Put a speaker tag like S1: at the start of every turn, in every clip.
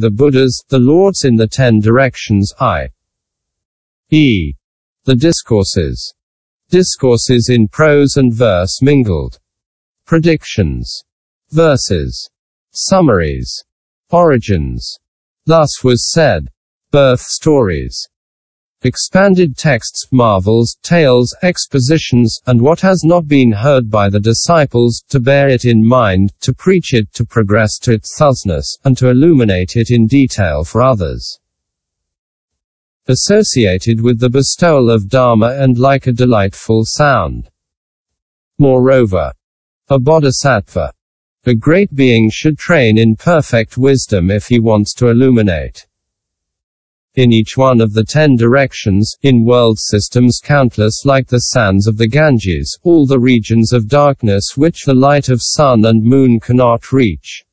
S1: The Buddhas, the Lords in the 10 directions, i.e. the discourses. Discourses in prose and verse mingled. Predictions. Verses. Summaries. Origins. Thus was said. Birth stories. Expanded texts, marvels, tales, expositions, and what has not been heard by the disciples, to bear it in mind, to preach it, to progress to its thusness, and to illuminate it in detail for others. Associated with the bestowal of dharma and like a delightful sound. Moreover, a bodhisattva, a great being, should train in perfect wisdom if he wants to illuminate. In each one of the 10 directions, in world systems countless like the sands of the Ganges, all the regions of darkness which the light of sun and moon cannot reach.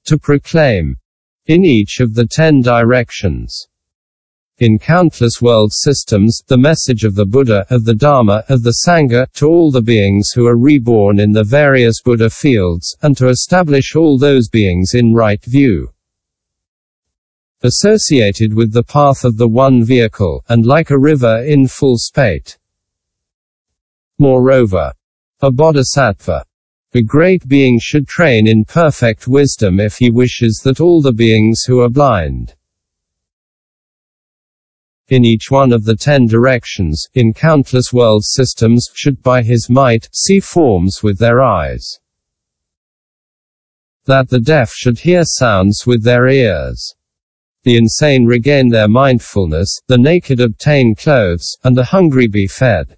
S1: To proclaim. In each of the 10 directions. In countless world systems, the message of the Buddha, of the Dharma, of the Sangha, to all the beings who are reborn in the various Buddha fields, and to establish all those beings in right view. Associated with the path of the one vehicle, and like a river in full spate. Moreover, a bodhisattva, a great being, should train in perfect wisdom if he wishes that all the beings who are blind. In each one of the 10 directions, in countless world systems, should by his might, see forms with their eyes. That the deaf should hear sounds with their ears. The insane regain their mindfulness, the naked obtain clothes, and the hungry be fed.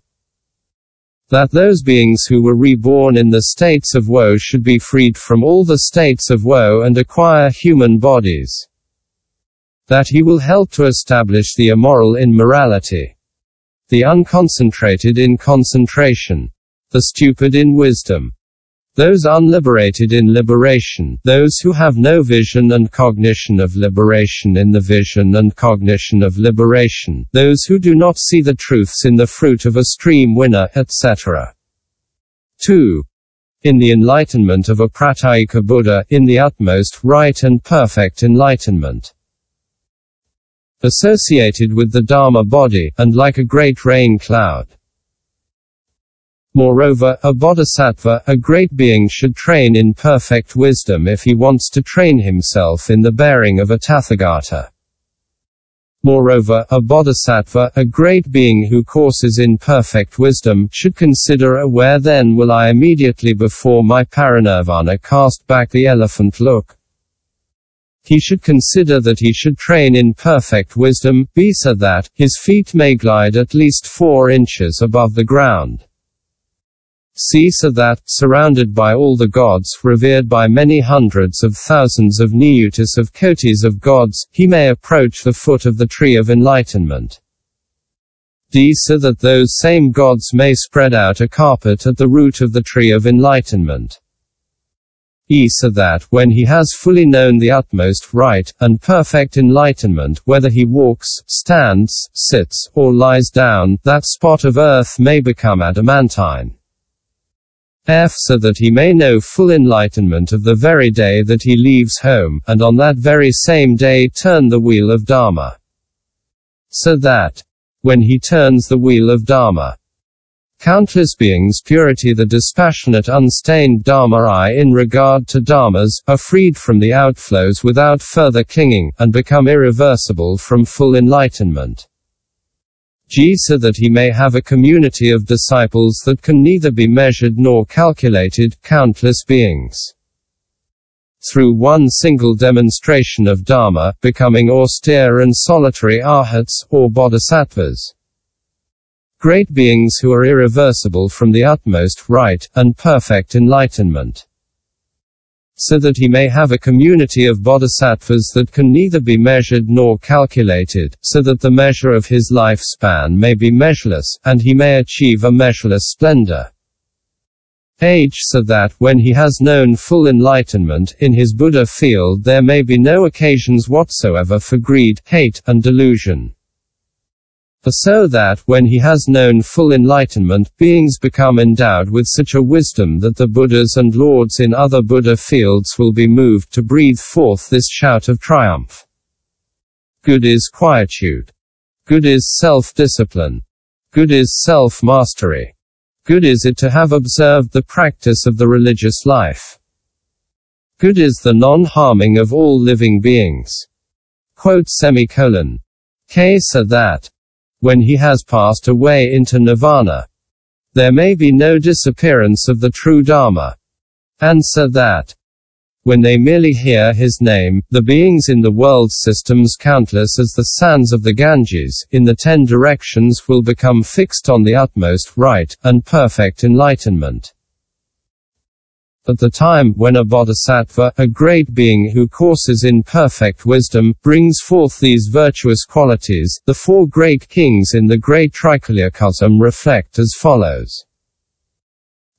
S1: That those beings who were reborn in the states of woe should be freed from all the states of woe and acquire human bodies. That he will help to establish the immoral in morality, the unconcentrated in concentration, the stupid in wisdom, those unliberated in liberation, those who have no vision and cognition of liberation in the vision and cognition of liberation, those who do not see the truths in the fruit of a stream winner, etc. 2. In the enlightenment of a Pratyeka Buddha, in the utmost right and perfect enlightenment. Associated with the Dharma body, and like a great rain cloud. Moreover, a bodhisattva, a great being, should train in perfect wisdom if he wants to train himself in the bearing of a Tathagata. Moreover, a bodhisattva, a great being who courses in perfect wisdom, should consider where then will I immediately before my parinirvana cast back the elephant look. He should consider that he should train in perfect wisdom, be so that his feet may glide at least 4 inches above the ground. See so that, surrounded by all the gods, revered by many hundreds of thousands of niyutas of kotis of gods, he may approach the foot of the tree of enlightenment. D. So that those same gods may spread out a carpet at the root of the tree of enlightenment. E. So that, when he has fully known the utmost right, and perfect enlightenment, whether he walks, stands, sits, or lies down, that spot of earth may become adamantine. F. So that he may know full enlightenment of the very day that he leaves home, and on that very same day turn the wheel of Dharma. So that, when he turns the wheel of Dharma, countless beings, purity, the dispassionate unstained Dharma I in regard to Dharmas, are freed from the outflows without further clinging, and become irreversible from full enlightenment. G. So that he may have a community of disciples that can neither be measured nor calculated, countless beings. Through one single demonstration of Dharma, becoming austere and solitary arhats, or bodhisattvas. Great beings who are irreversible from the utmost right, and perfect enlightenment. So that he may have a community of bodhisattvas that can neither be measured nor calculated, so that the measure of his lifespan may be measureless, and he may achieve a measureless splendor. H. So that, when he has known full enlightenment, in his Buddha field there may be no occasions whatsoever for greed, hate, and delusion. So that, when he has known full enlightenment, beings become endowed with such a wisdom that the Buddhas and lords in other Buddha fields will be moved to breathe forth this shout of triumph. Good is quietude. Good is self-discipline. Good is self-mastery. Good is it to have observed the practice of the religious life. Good is the non-harming of all living beings. So that, when he has passed away into nirvana, there may be no disappearance of the true dharma. And so that, when they merely hear his name, the beings in the world systems countless as the sands of the Ganges, in the 10 directions will become fixed on the utmost right, and perfect enlightenment. At the time when a bodhisattva, a great being who courses in perfect wisdom, brings forth these virtuous qualities, the 4 great kings in the great Trikalyakosm reflect as follows.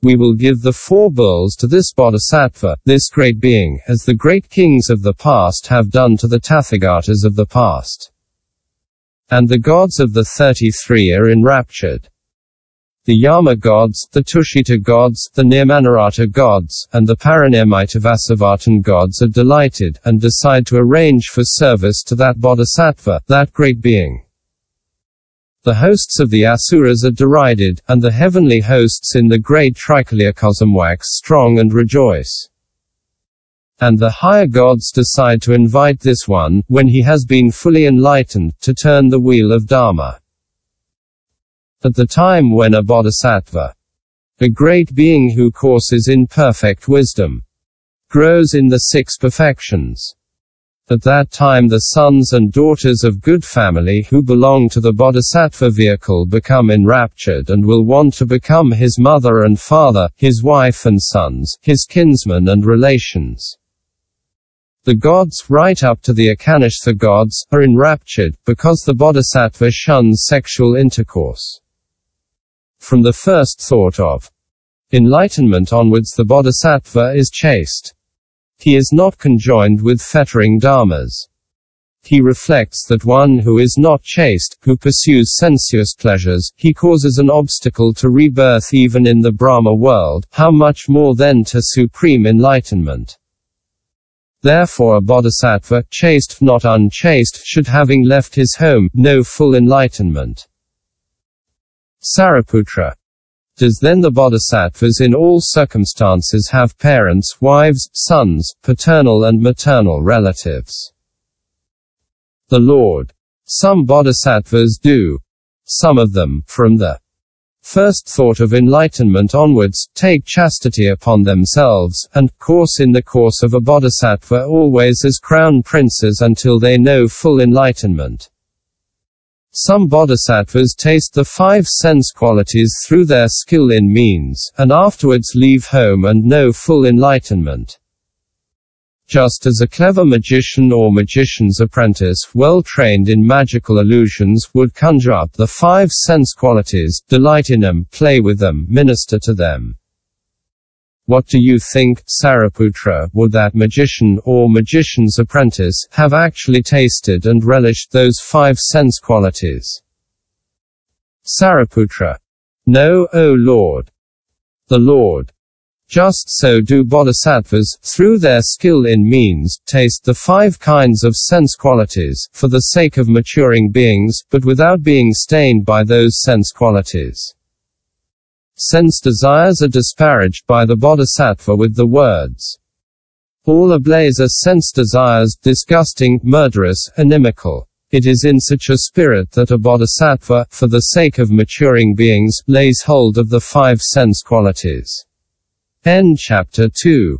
S1: We will give the 4 bulls to this bodhisattva, this great being, as the great kings of the past have done to the Tathagatas of the past. And the gods of the 33 are enraptured. The Yama gods, the Tushita gods, the Nirmanarata gods, and the Parinirmitavasavatan gods are delighted, and decide to arrange for service to that bodhisattva, that great being. The hosts of the Asuras are derided, and the heavenly hosts in the great Trikalyakosm wax strong and rejoice. And the higher gods decide to invite this one, when he has been fully enlightened, to turn the wheel of Dharma. At the time when a bodhisattva, a great being who courses in perfect wisdom, grows in the 6 perfections, at that time the sons and daughters of good family who belong to the bodhisattva vehicle become enraptured and will want to become his mother and father, his wife and sons, his kinsmen and relations. The gods, right up to the Akanishtha gods, are enraptured, because the bodhisattva shuns sexual intercourse. From the first thought of enlightenment onwards the bodhisattva is chaste. He is not conjoined with fettering dharmas. He reflects that one who is not chaste, who pursues sensuous pleasures, he causes an obstacle to rebirth even in the Brahma world, how much more then to supreme enlightenment. Therefore a bodhisattva, chaste not unchaste, should having left his home, know full enlightenment. Sariputra. Does then the bodhisattvas in all circumstances have parents, wives, sons, paternal and maternal relatives? The Lord. Some bodhisattvas do. Some of them, from the first thought of enlightenment onwards, take chastity upon themselves, and course in the course of a bodhisattva always as crown princes until they know full enlightenment. Some bodhisattvas taste the 5 sense qualities through their skill in means, and afterwards leave home and know full enlightenment. Just as a clever magician or magician's apprentice, well trained in magical illusions, would conjure up the 5 sense qualities, delight in them, play with them, minister to them. What do you think, Sariputra, would that magician, or magician's apprentice, have actually tasted and relished those 5 sense qualities? Sariputra. No, O Lord. The Lord. Just so do bodhisattvas, through their skill in means, taste the 5 kinds of sense qualities, for the sake of maturing beings, but without being stained by those sense qualities. Sense desires are disparaged by the bodhisattva with the words, all ablaze are sense desires, disgusting, murderous, inimical. It is in such a spirit that a bodhisattva, for the sake of maturing beings, lays hold of the 5 sense qualities. End chapter 2.